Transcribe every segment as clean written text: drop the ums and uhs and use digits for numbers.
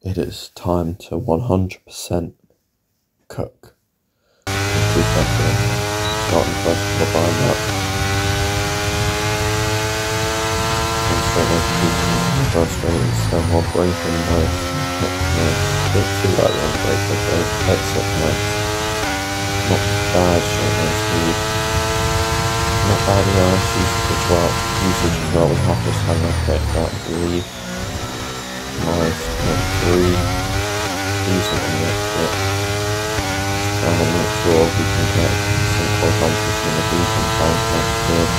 It is time to 100% cook. Two seconds. Starting first to behind that. And straight away to frustrating, so I'll break in nice. Bit too light on break, okay. Excellent, nice. Not bad straight away speed. Not bad usage as well. We have to just have a quick that, I believe. Nice, not 3. Decent on the exit. And I'm not sure we can get some advantage in the decent time. That's good.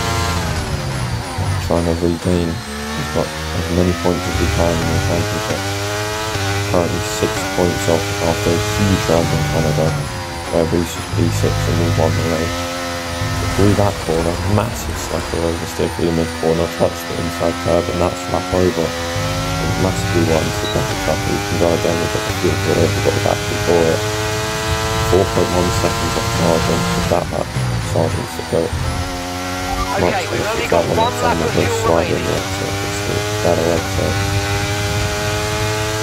Trying to regain as many points as we can in the championship. Currently 6 points off after a huge round in Canada, where Reece was P6 and we won the race. Through that corner, massive cycle oversteer through the mid corner, touched the inside curb, and that's lap over. Massively wide into the double cut, we can go again, we've got the fuel for it, we've got the battery for it. 4.1 seconds off Sargent, with that lap, Sargent's to go. Okay, we've only got one lap of fuel remaining. It's better exit.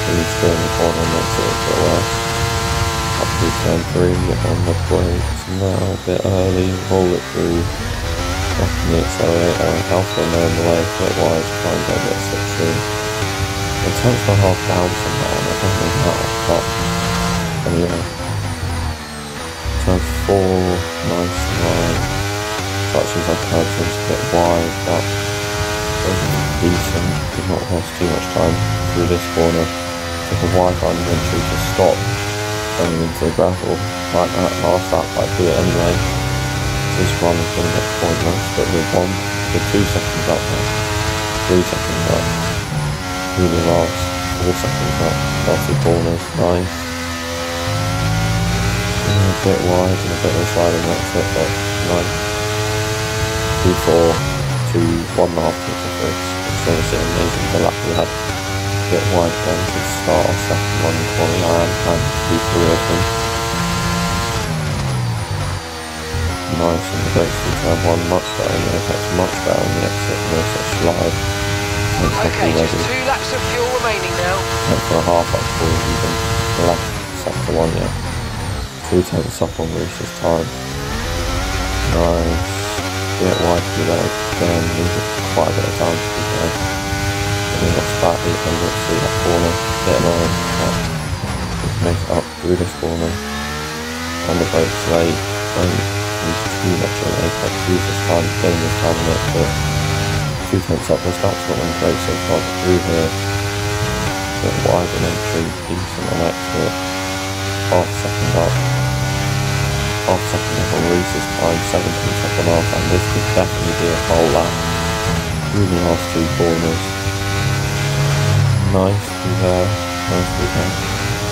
Really steering the corner and that's it for us. Up through turn 3 on the brakes now, a bit early, roll it through. Back in the accelerator, Alpha and in the way, a bit wide, try and get a bit slipstream. The tenth and a half down somehow, and I don't know how, but anyway. Turn 4, nice line. Touches like Hudson, a bit wide, but decent. Did not lost too much time through this corner. Took a wide line entry to stop going into the gravel like that. Last lap, I do it anyway. This run is going to get pointless, but we're on. We're 2 seconds up now. 3 seconds up. Really last. 4 seconds up. Last 2 corners. Nice. A bit wide and a bit of a sliding exit, but nice. 2-4 to 1.5 difference. It's obviously amazing the lap we had. A bit wide then to start our second one corner and 2-3 of them. Nice on the brakes through turn 1, much better in the apex, much better on the exit, no such slide. Okay, just 2 laps of fuel remaining now. Went for a half up full even. The left sector 1, yeah. 2 tenths up on Reece's time. Nice. Bit wide through there again, needed quite a bit of time to be there. And we lost that 800 through that corner. Bit annoying, but we can make it up through this corner. On the brakes late, don't use too much on apex, use this time, gain this time in it, but 2 tenths up, the start's not been great so far, but through here, a bit wide on entry, decent on exit, half second up on Reece's time, 7 tenths up on our time. This could definitely be a whole lap through the last 2 corners. Nice through there, nice through there,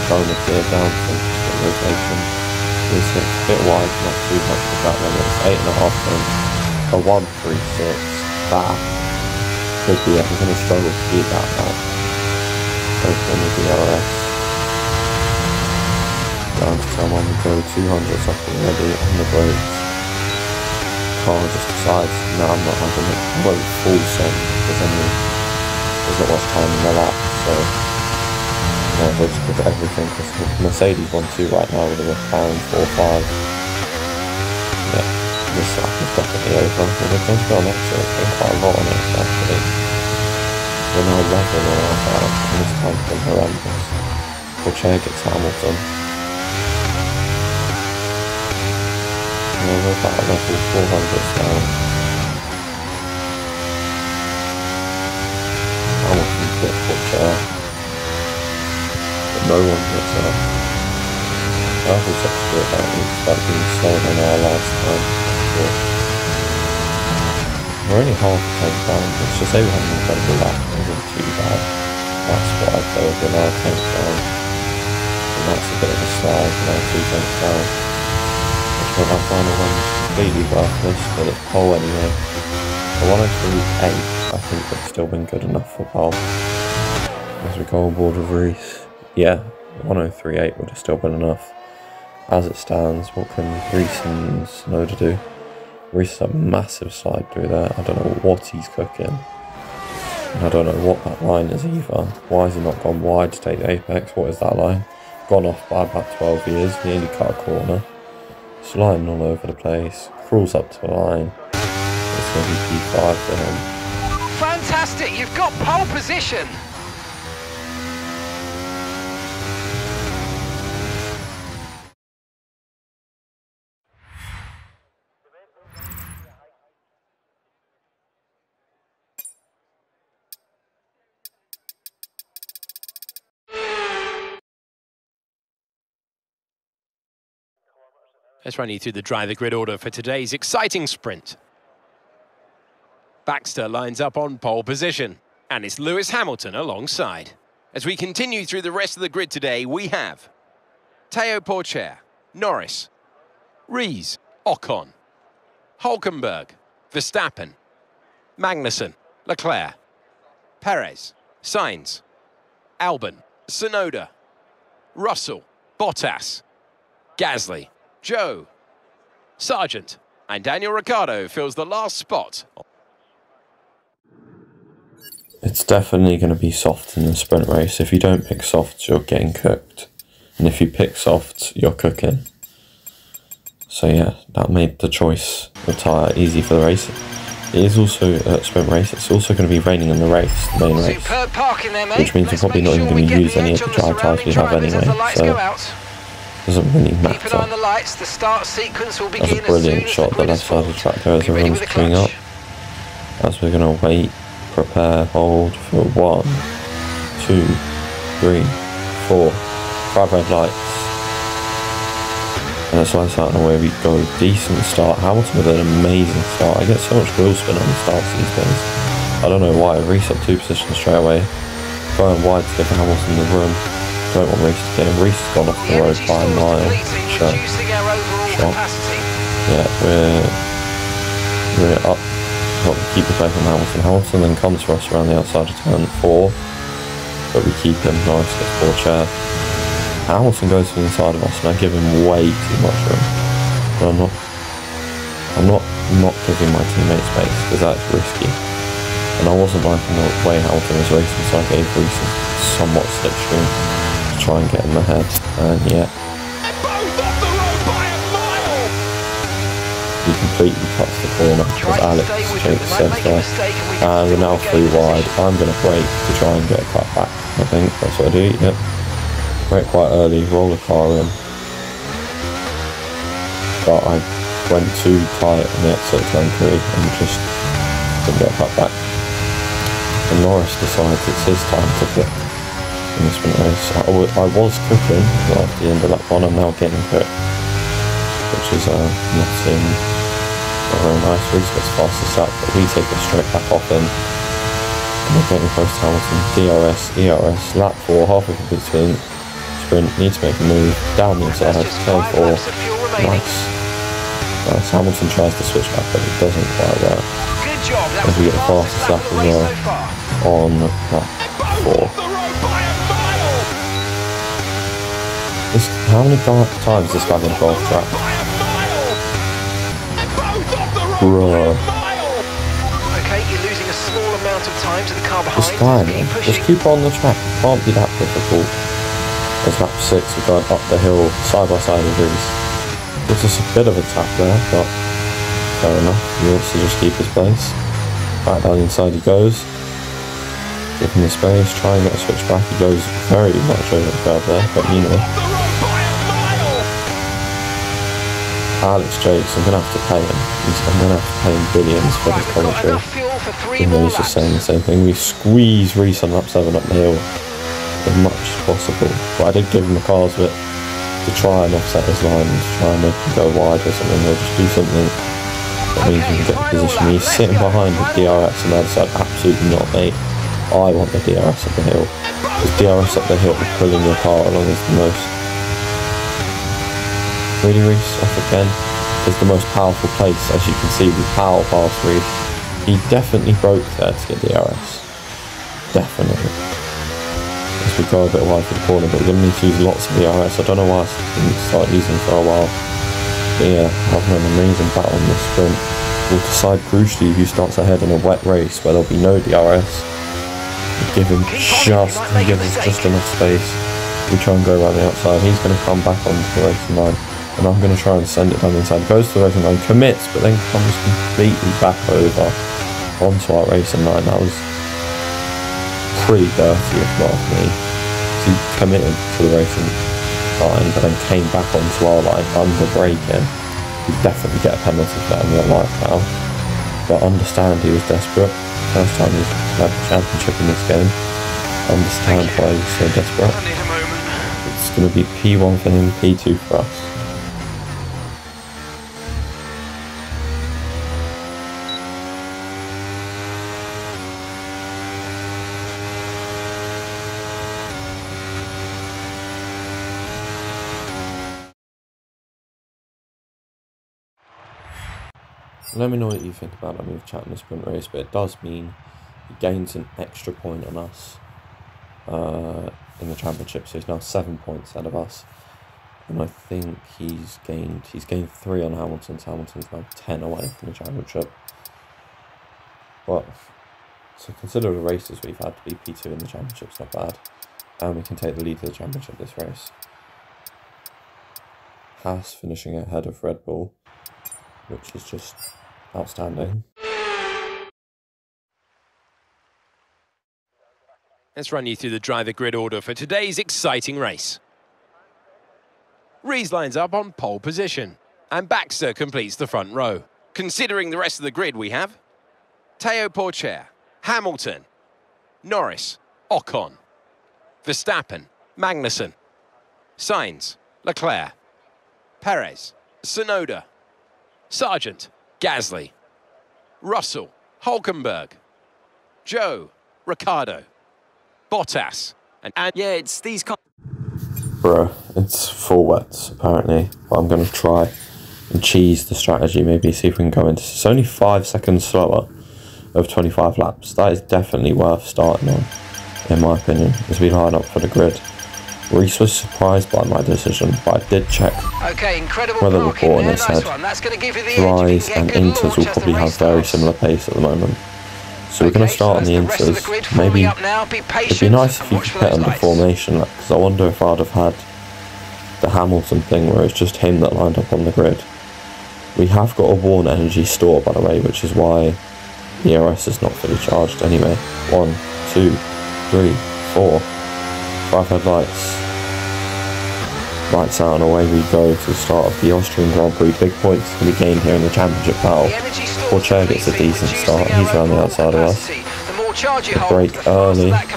throwing the gear down for just a rotation. This hits a bit wide, not too much for that limit, it's 8.5 tenths, a 1.36, that could be it. We're going to struggle to beat that now. Both on the DRS. Down to turn 1, we go 200s up already on the brakes. Car just decides, no, I'm not having it. I won't full send because then there's not much time in the lap. So, yeah, we'll just give it everything because Mercedes 1-2 right now with a McLaren 4-5. Yeah, this lap is definitely over. We're going to go on exit. There's been quite a lot on it actually. We're now 11 on our side, and this time's been horrendous. Chair gets Hamilton. Yeah, we're about level 400 now. Hamilton's bit Chair. But no one gets up. That was such a bit about it, that being slower than our last time. We're only half a tank down, let's just say we had an incredible lap, it wasn't too bad. That's what I'd say within our tank down. And that's a bit of a slide, now 2 tanks down. Which meant our final one's completely worthless, but it's pole anyway. A 103.8 I think would have still been good enough for pole. As we go on board with Reece, yeah, 103.8 would have still been enough. As it stands, what can Reece and Snowder do? Reece has a massive slide through there. I don't know what he's cooking. And I don't know what that line is either. Why has he not gone wide to take the apex? What is that line? Gone off by about 12 years, nearly cut a corner. Sliding all over the place. Crawls up to the line. It's going to be P5 for him. Fantastic, you've got pole position. Let's run you through the driver grid order for today's exciting sprint. Baxter lines up on pole position, and it's Lewis Hamilton alongside. As we continue through the rest of the grid today, we have Théo Pourchaire, Norris, Ries, Ocon, Hulkenberg, Verstappen, Magnussen, Leclerc, Perez, Sainz, Albon, Tsunoda, Russell, Bottas, Gasly, Joe, Sargent, and Daniel Ricciardo fills the last spot. It's definitely going to be soft in the sprint race. If you don't pick softs, you're getting cooked. And if you pick softs, you're cooking. So yeah, that made the choice of tyre easy for the race. It is also a sprint race. It's also going to be raining in the race, the main race. Which means we're probably not even going to use any of the dry tyres we have anyway. So doesn't really matter. That's a brilliant shot, the left side of the track there as everyone's coming up. As we're going to wait, prepare, hold for 1, 2, 3, 4, 5 red lights. And it's lights out and away we go. Decent start. Hamilton with an amazing start. I get so much wheel spin on the starts these days. I don't know why. Reese up 2 positions straight away. Going wide to give Hamilton the room. Don't want Reese to get him. Reese has gone off the road by a mile. Shot. Yeah, we're up. Got to keep the play from Hamilton. Hamilton then comes for us around the outside of turn 4. But we keep him. Nice, gets Pourchaire. Hamilton goes to the inside of us and I give him way too much room. But I'm not giving my teammates space because that's risky. And I wasn't liking the way Hamilton was racing, so I gave Reese somewhat slipstream to try and get him ahead. And yeah, he completely cuts the corner as Alex takes centre. And we're now 3 wide. I'm going to brake to try and get a cut back. I think that's what I do. Yep. Brake quite early, roll the car in. But I went too tight on the exit of turn 3 and just didn't get a cut back. And Norris decides it's his time to pick in the sprint race. I was cooking right at the end of that one. I'm now getting cooked, which is not very nice. Reese gets fastest up, but we take it straight back off him. And we're getting close to Hamilton. DRS, ERS, lap 4, halfway complete sprint. Need to make a move down the inside, turn 4. Nice. Hamilton tries to switch back, but it doesn't quite work. As we get the fastest lap as well on lap 4. How many times this guy going to go off track? Bruh. Okay, you're losing a small amount of time to the car behind. This guy, man, just keep on the track. It can't be that difficult. As lap 6, we're going up the hill side by side with Reese. It's just a bit of a tap there, but fair enough. He wants to just keep his place. Back down inside he goes. Give him the space, try and get a switch back. He goes very much over the curve there, but you know. Alex Jakes, I'm going to have to pay him. I'm going to have to pay him billions for his commentary. Even though he's just saying the same thing. We squeeze Reese on lap 7 up the hill as much as possible. But I did give him a car's bit to try and offset his line, to try and make him go wide or something, or just do something that means we can get the position. He's sitting behind the DRS on the other side. Absolutely not, mate. I want the DRS up the hill. Because DRS up the hill, pulling your car along is the most. Really, Reese off again is the most powerful place. As you can see, we power past Reese. He definitely broke there to get DRS. Definitely. As we go a bit wide for the corner, but we're going to need to use lots of DRS. I don't know why I didn't start using it for a while. But yeah, having an amazing battle in this sprint. We'll decide crucially who starts ahead in a wet race where there'll be no DRS. He gives us just enough space. We try and go around the outside. He's going to come back onto the racing line, and I'm going to try and send it down the inside. Goes to the racing line, commits, but then comes completely back over onto our racing line. That was pretty dirty, if not of me. He committed to the racing line, but then came back onto our line under braking. He'd definitely get a penalty for that in real life now. But understand he was desperate. First time he's had the championship in this game. Understand why he was so desperate. It's going to be P1 for him, P2 for us. Let me know what you think about that move chat in the sprint race, but it does mean he gains an extra point on us in the championship, so he's now 7 points ahead of us. And I think he's gained 3 on Hamilton, so Hamilton's now 10 away from the championship. But so consider the races we've had to be P2 in the championship's not bad. And we can take the lead of the championship this race. Haas finishing ahead of Red Bull, which is just outstanding. Let's run you through the driver grid order for today's exciting race. Rees lines up on pole position, and Baxter completes the front row. Considering the rest of the grid, we have Théo Pourchaire, Hamilton, Norris, Ocon, Verstappen, Magnussen, Sainz, Leclerc, Perez, Tsunoda, Sargent, Gasly, Russell, Hulkenberg, Joe, Ricciardo, Bottas, and yeah, it's these kind. Bruh, it's full wets apparently, but I'm going to try and cheese the strategy, maybe see if we can go into. It's only 5 seconds slower of 25 laps. That is definitely worth starting on, in my opinion, as we line up for the grid. Rees was surprised by my decision, but I did check weather report and it said dries and inters will probably have very similar pace at the moment. So we're going to start on the inters. Maybe it'd be nice if you could put under formation, because I wonder if I'd have had the Hamilton thing where it's just him that lined up on the grid. We have got a worn energy store, by the way, which is why the ERS is not fully charged anyway. 1, 2, 3, 4, 5 headlights. Lights out and away we go to the start of the Austrian Grand Prix. Big points to be gained here in the championship battle. Pourchaire gets a decent start. He's around the outside of us. Break early. Make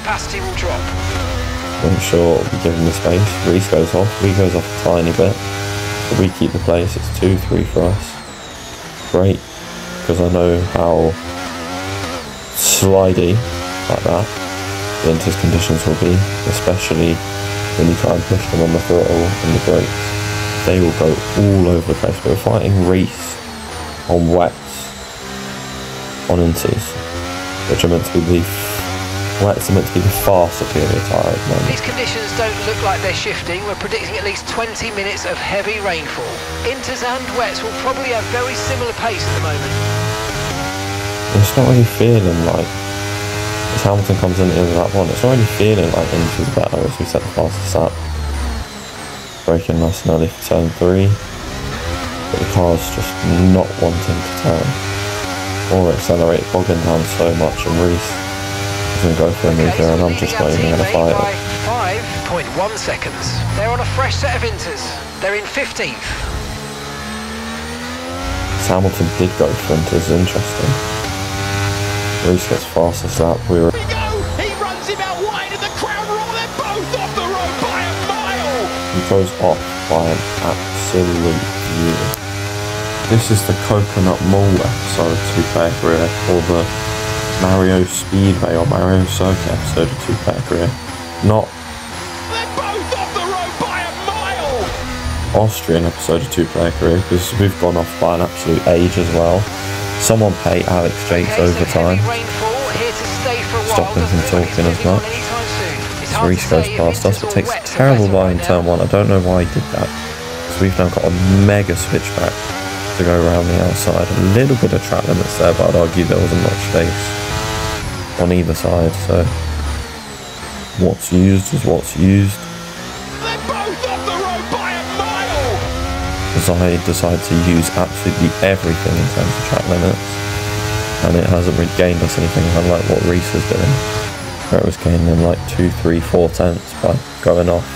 sure we give him the space. Rees goes off. Rees goes off a tiny bit. But we keep the place. It's 2-3 for us. Great. Because I know how slidey like that the inters conditions will be, especially when you try and push them on the throttle and the brakes. They will go all over the place. We're fighting Rees on wets, on inters, which are meant to be wets are meant to be the far superior tyre at the moment. These conditions don't look like they're shifting. We're predicting at least 20 minutes of heavy rainfall. Inters and wets will probably have very similar pace at the moment. It's not really feeling like, as Hamilton comes in at the end of that one, it's not really feeling like inters better as we set the fastest lap. Braking nice and early for turn 3, but the car's just not wanting to turn or accelerate, bogging down so much, and Rees is going to go for a move here, and I'm just not even going to fight it. 5.1 seconds. They're on a fresh set of inters. They're in 15th. Hamilton did go for inters, interesting. Rees gets fastest lap. He runs him out wide and the crowd roar. They're both off the road by a mile. He goes off by an absolute view. This is the Coconut Mall episode of 2-Player Career, or the Mario Speedway or Mario Circuit episode of 2-Player Career. Not They're both off the road by a mile. Austrian episode of 2-Player Career, because we've gone off by an absolute age as well. Someone pay Alex Jakes overtime. Stop him from talking as much. So Rees goes past us, but takes a terrible line in turn 1. I don't know why he did that. So we've now got a mega switchback to go around the outside. A little bit of track limits there, but I'd argue there wasn't much space on either side. So What's used is what's used. They're both off the road by a mile. As I decide to use absolutely everything in terms of track limits, and it hasn't really gained us anything, unlike what Reese was doing, where it was gaining like 2, 3, 4 tenths by going off.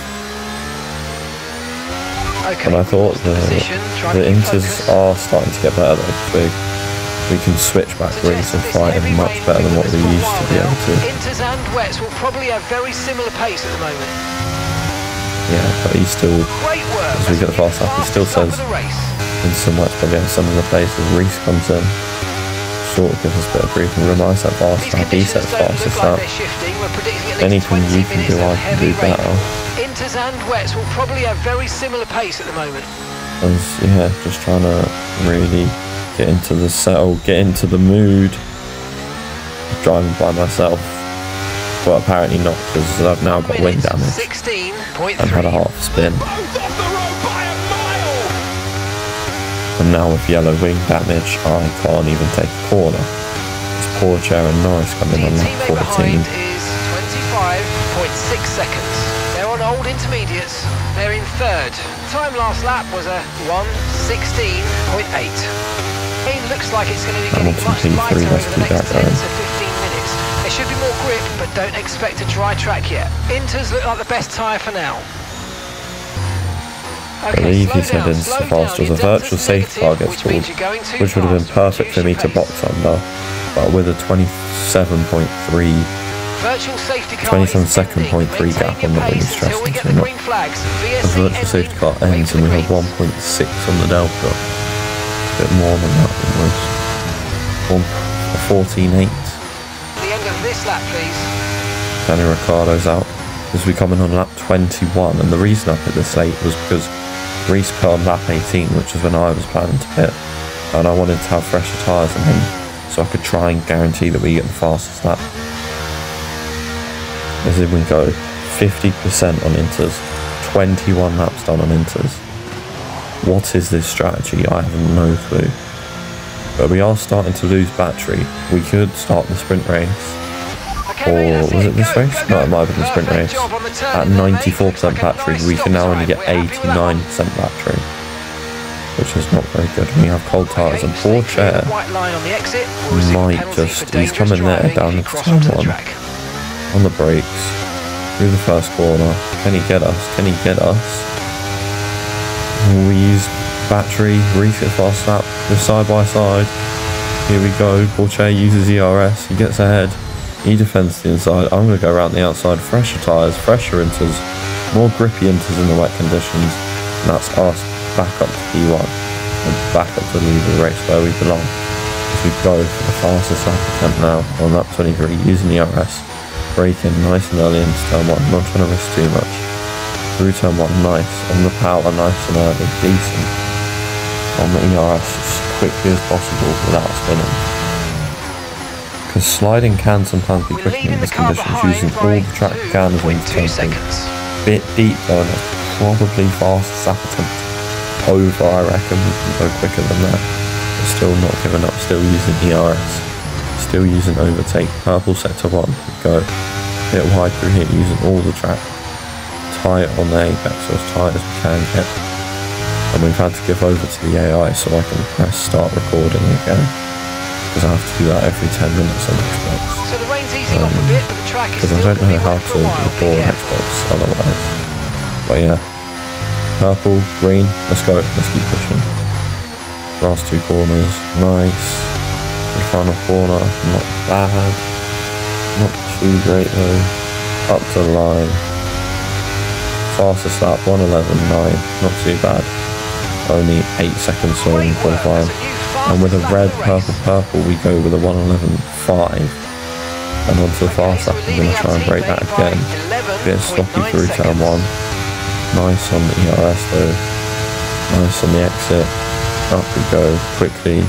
Okay, And I thought the Inters are starting to get better though, we can switch back Reese and fighting much better than what we used to be able to. Inters and wets will probably have very similar pace at the moment. Yeah, but he's still, Great work. as we get the fast lap, he still says Inters and wets probably have some of the pace as Reese comes in. Sort of gives us a bit of breathing room. I set fast lap, he sets fastest lap. Anything you can do, I can do better. Inters and wets will probably have very similar pace at the moment. And yeah, just trying to really get into the settle, get into the mood. Driving by myself, but apparently not, because I've now got wing damage and had a half spin. And now with yellow wing damage, I can't even take a corner. It's Pourchaire and Norris coming on lap 14. Is 25.6 seconds. They're on old intermediates. They're in third. Time last lap was a 1:16.8. It looks like it's going to be getting much lighter over the next 10 to 15 minutes. There should be more grip, but don't expect a dry track yet. Inters look like the best tyre for now. I believe he said into fast as a virtual safety car gets called, which would have been perfect for me to box under, but with a 27.3 gap, I'm not really stressed into it. The virtual safety car ends and we have 1.6 on the delta. A bit more than that almost. 14.8. The end of this lap, please. Daniel Ricciardo's out as we come in on lap 21, and the reason I put this late was because Reese put on lap 18, which is when I was planning to pit, and I wanted to have fresher tyres than him so I could try and guarantee that we get the fastest lap. As in we go 50% on Inters, 21 laps done on Inters. What is this strategy? I have no clue. But we are starting to lose battery. We could start the sprint race. Or was it this race? No, it might have been the sprint race. At 94% battery, we can now only get 89% battery, which is not very good. We have cold tyres, and Pourchaire might just, he's coming there down into turn 1 on the brakes through the first corner. Can he get us? Can he get us? We use battery, Reese gets fast lap, we're side by side. Here we go. Pourchaire uses ERS, he gets ahead. He defends the inside. I'm going to go around the outside. Fresher tyres, fresher Inters, more grippy Inters in the wet conditions. And that's us back up to P1 and back up to the lead of the race where we belong. As we go for the fastest lap attempt now on lap 23 using the ERS. Braking nice and early into turn 1. Not trying to risk too much. Through turn 1, nice. On the power, nice and early. Decent. On the ERS as quickly as possible without spinning. Because sliding can sometimes be quicker in these conditions, using all the track you can as an intervention. Bit deep though, and it's probably fastest lap attempt over, I reckon. We can go quicker than that. But still not giving up, still using ERS. Still using overtake. Purple sector 1, go. Bit wide through here, using all the track. Tight on the apex, so as tight as we can get. And we've had to give over to the AI so I can press start recording again. Because I have to do that every 10 minutes on Xbox. So the rain's easing off a bit, but the track is because I don't know how to record Xbox otherwise. But yeah, purple, green, let's go, let's keep pushing. Last 2 corners, nice. The final corner, not bad. Not too great though. Up to the line. Fastest lap, 1:11.9, not too bad. Only 8 seconds slower than qualifying. And with a red, purple, we go with a 1:11.5. And onto the fast lap, I'm going to try and break that again. Bit sloppy through turn 1. Nice on the ERS though. Nice on the exit. Up we go, quickly.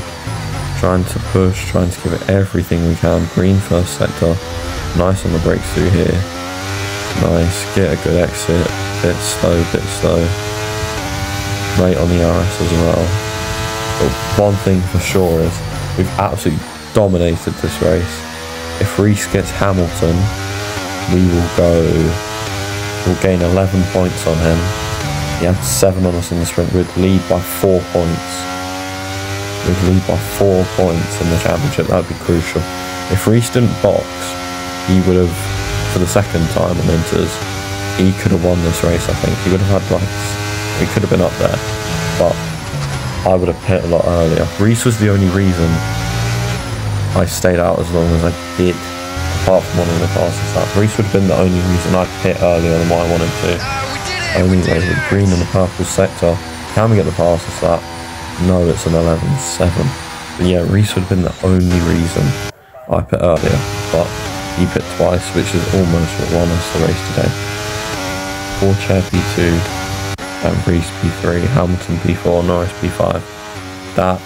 Trying to push, trying to give it everything we can. Green first sector. Nice on the brakes through here. Nice, get a good exit. Bit slow, Late on the ERS as well. But one thing for sure is we've absolutely dominated this race. If Reese gets Hamilton, we'll gain 11 points on him. He had 7 on us in the sprint. We'd lead by 4 points. We'd lead by 4 points in the championship. That would be crucial. If Reece didn't box, he would have, for the second time on Inters, he could have won this race, I think. He would have had, like, he could have been up there. But I would have pit a lot earlier. Reece was the only reason I stayed out as long as I did, apart from one of the fastest laps. Reece would have been the only reason I pit earlier than what I wanted to. Anyway, with green and the purple sector, can we get the fastest lap? No, it's an 11.7. But yeah, Reece would have been the only reason I pit earlier, but he pit twice, which is almost what won us the race today. Pourchaire P2, and Reece P3, Hamilton P4, Norris P5. That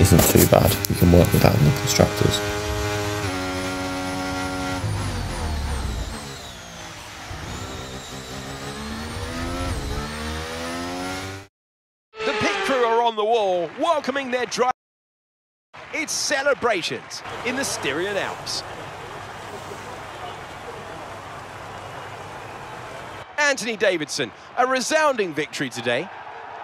isn't too bad. We can work with that in the constructors. The pit crew are on the wall, welcoming their driver. It's celebrations in the Styrian Alps. Anthony Davidson, a resounding victory today.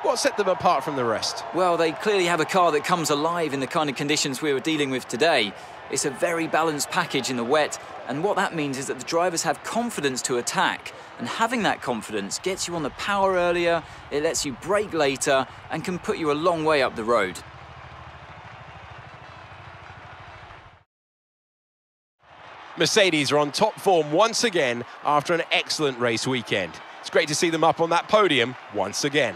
What set them apart from the rest? Well, they clearly have a car that comes alive in the kind of conditions we were dealing with today. It's a very balanced package in the wet, and what that means is that the drivers have confidence to attack, and having that confidence gets you on the power earlier, it lets you brake later, and can put you a long way up the road. Mercedes are on top form once again after an excellent race weekend. It's great to see them up on that podium once again.